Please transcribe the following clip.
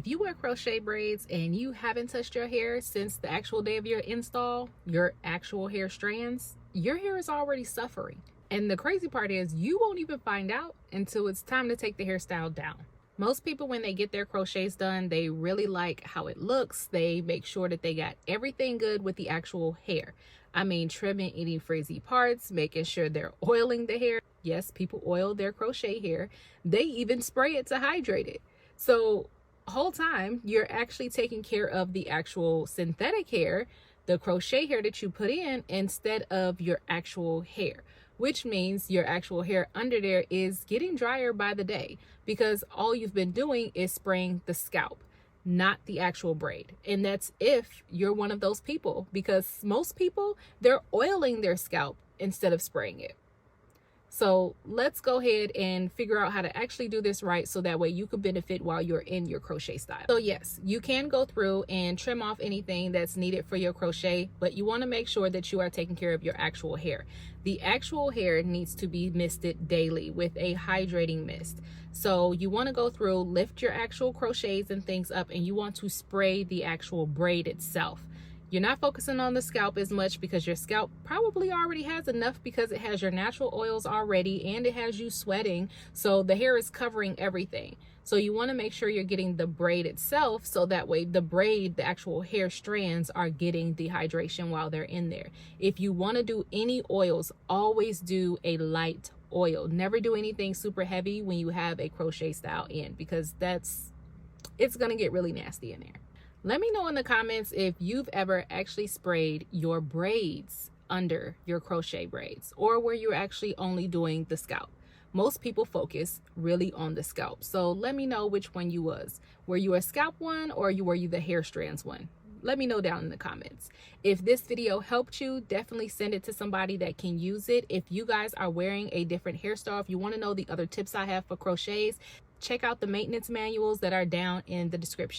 If you wear crochet braids and you haven't touched your hair since the actual day of your install, your actual hair strands, your hair is already suffering. And the crazy part is you won't even find out until it's time to take the hairstyle down. Most people, when they get their crochets done, they really like how it looks. They make sure that they got everything good with the actual hair. I mean, trimming any frizzy parts, making sure they're oiling the hair. Yes, people oil their crochet hair. They even spray it to hydrate it. So whole time you're actually taking care of the actual synthetic hair, the crochet hair that you put in, instead of your actual hair, which means your actual hair under there is getting drier by the day because all you've been doing is spraying the scalp, not the actual braid. And that's if you're one of those people, because most people, they're oiling their scalp instead of spraying it. So let's go ahead and figure out how to actually do this right so that way you can benefit while you're in your crochet style. So yes, you can go through and trim off anything that's needed for your crochet, but you want to make sure that you are taking care of your actual hair. The actual hair needs to be misted daily with a hydrating mist. So you want to go through, lift your actual crochets and things up, and you want to spray the actual braid itself. You're not focusing on the scalp as much because your scalp probably already has enough because it has your natural oils already and it has you sweating. So the hair is covering everything. So you want to make sure you're getting the braid itself so that way the braid, the actual hair strands, are getting the hydration while they're in there. If you want to do any oils, always do a light oil. Never do anything super heavy when you have a crochet style in, because it's going to get really nasty in there. Let me know in the comments if you've ever actually sprayed your braids under your crochet braids, or where you're actually only doing the scalp. Most people focus really on the scalp. So let me know which one you was. Were you a scalp one, or were you the hair strands one? Let me know down in the comments. If this video helped you, definitely send it to somebody that can use it. If you guys are wearing a different hairstyle, if you want to know the other tips I have for crochets, check out the maintenance manuals that are down in the description.